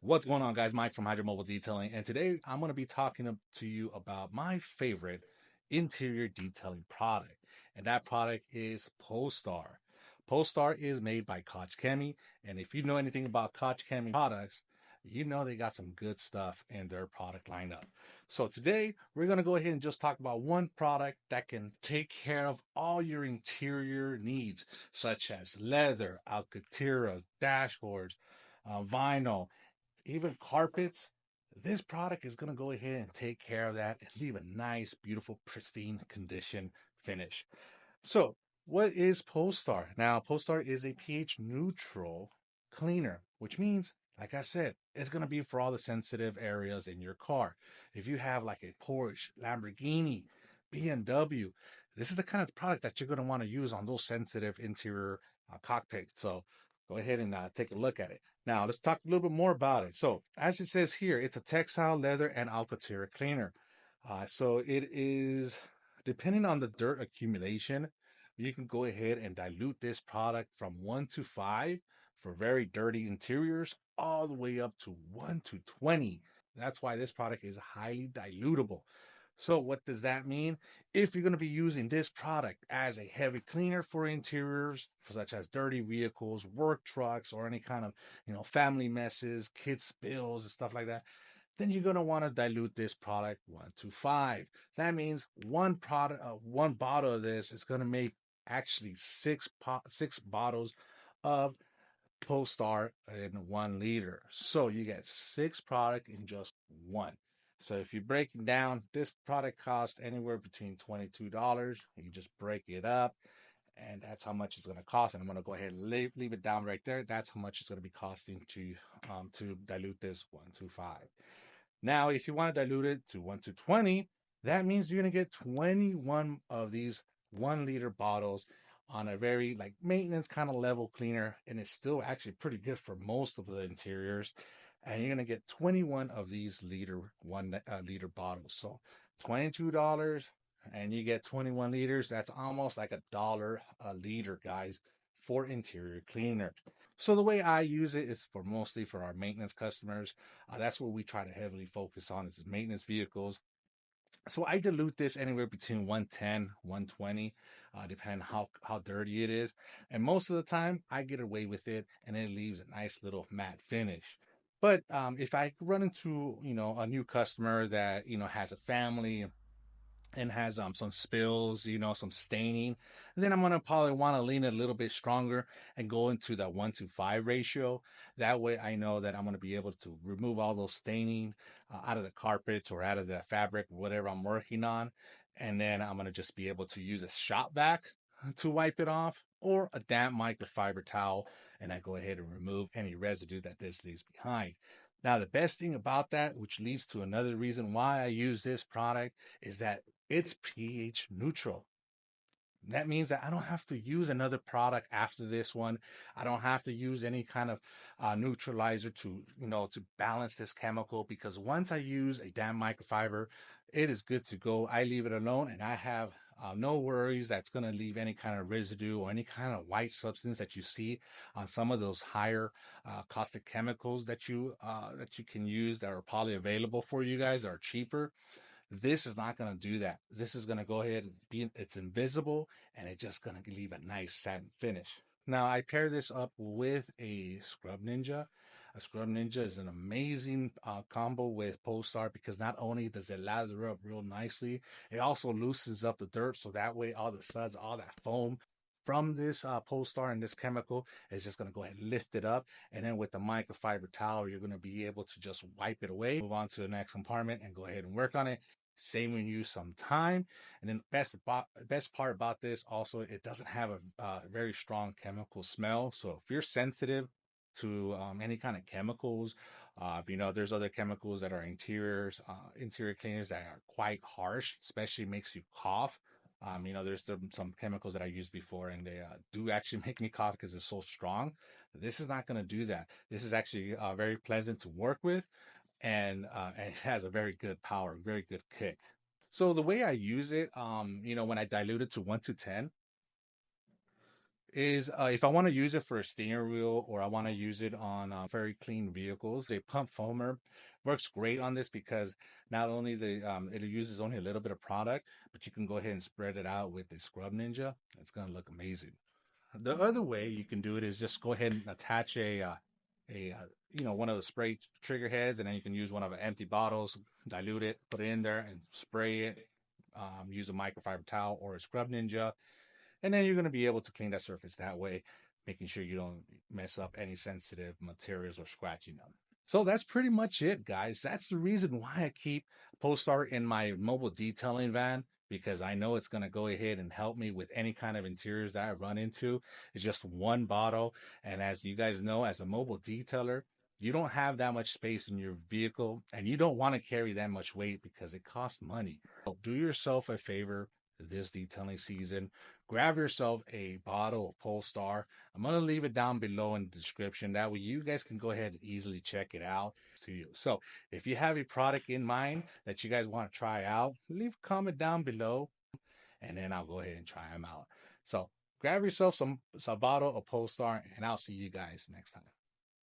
What's going on, guys? Mike from Hydro Mobile Detailing, and today I'm going to be talking to you about my favorite interior detailing product, and that product is Pol Star. Pol Star is made by Koch Chemie, and if you know anything about Koch Chemie products, you know they got some good stuff in their product lineup. So today we're going to go ahead and just talk about one product that can take care of all your interior needs, such as leather, alcantara, dashboards, vinyl, even carpets. This product is going to go ahead and take care of that and leave a nice, beautiful, pristine condition finish. So, what is Pol Star? Now, Pol Star is a pH neutral cleaner, which means, like I said, it's going to be for all the sensitive areas in your car. If you have like a Porsche, Lamborghini, BMW, this is the kind of product that you're going to want to use on those sensitive interior cockpits. So, go ahead and take a look at it. Now, let's talk a little bit more about it. So, as it says here, it's a textile, leather, and alcantara cleaner. So, it is depending on the dirt accumulation, you can go ahead and dilute this product from 1 to 5 for very dirty interiors, all the way up to 1 to 20. That's why this product is highly dilutable. So, what does that mean? If you're going to be using this product as a heavy cleaner for interiors, such as dirty vehicles, work trucks, or any kind of family messes, kid spills, and stuff like that, then you're going to want to dilute this product 1 to 5. That means one bottle of this is going to make actually six bottles of Pol Star in 1 liter. So you get six product in just one. So if you break it down, this product costs anywhere between $22. You just break it up, and that's how much it's going to cost. And I'm going to go ahead and leave it down right there. That's how much it's going to be costing to dilute this 1 to 5. Now, if you want to dilute it to 1 to 20, that means you're going to get 21 of these 1 liter bottles on a very like maintenance kind of level cleaner, and it's still actually pretty good for most of the interiors. And you're going to get 21 of these 1 liter bottles. So $22 and you get 21 liters. That's almost like $1 a liter, guys, for interior cleaner. So the way I use it is for mostly for our maintenance customers. That's what we try to heavily focus on is maintenance vehicles. So I dilute this anywhere between 110, 120, depending how dirty it is. And most of the time I get away with it and it leaves a nice little matte finish. But if I run into, a new customer that, has a family and has some spills, some staining, then I'm gonna probably want to lean it a little bit stronger and go into that 1 to 5 ratio. That way, I know that I'm gonna be able to remove all those staining out of the carpets or out of the fabric, whatever I'm working on, and then I'm gonna just be able to use a shop vac to wipe it off or a damp microfiber towel, and I go ahead and remove any residue that this leaves behind. Now, the best thing about that, which leads to another reason why I use this product, is that it's pH neutral. That means that I don't have to use another product after this one. I don't have to use any kind of neutralizer to balance this chemical, because once I use a damn microfiber, it is good to go. I leave it alone and I have no worries that's going to leave any kind of residue or any kind of white substance that you see on some of those higher caustic chemicals that you can use that are probably available for you guys that are cheaper. This is not going to do that. This is going to go ahead and it's invisible, and it's just going to leave a nice satin finish. Now, I pair this up with a Scrub Ninja. A Scrub Ninja is an amazing combo with Pol Star, because not only does it lather up real nicely, it also loosens up the dirt. So that way, all the suds, all that foam from this Pol Star and this chemical is just going to go ahead and lift it up. And then with the microfiber towel, you're going to be able to just wipe it away, move on to the next compartment, and go ahead and work on it, saving you some time. And then best part about this also, it doesn't have a very strong chemical smell. So if you're sensitive to any kind of chemicals, there's other chemicals that are interior cleaners that are quite harsh, especially makes you cough. There's some chemicals that I used before, and they do actually make me cough because it's so strong. This is not going to do that. This is actually very pleasant to work with, and it has a very good power, very good kick. So the way I use it, when I dilute it to 1 to 10, is if I want to use it for a steering wheel or I want to use it on very clean vehicles, a pump foamer works great on this because not only it uses only a little bit of product, but you can go ahead and spread it out with the Scrub Ninja. It's gonna look amazing. The other way you can do it is just go ahead and attach one of the spray trigger heads, and then you can use one of the empty bottles, dilute it, put it in there, and spray it. Use a microfiber towel or a Scrub Ninja, and then you're going to be able to clean that surface that way, making sure you don't mess up any sensitive materials or scratching them. So that's pretty much it, guys. That's the reason why I keep Pol Star in my mobile detailing van, because I know it's going to go ahead and help me with any kind of interiors that I run into. It's just one bottle. And as you guys know, as a mobile detailer, you don't have that much space in your vehicle and you don't want to carry that much weight because it costs money. So do yourself a favor this detailing season. Grab yourself a bottle of Pol Star. I'm going to leave it down below in the description. That way you guys can go ahead and easily check it out to you. So if you have a product in mind that you guys want to try out, leave a comment down below and then I'll go ahead and try them out. So grab yourself some bottle of Pol Star and I'll see you guys next time.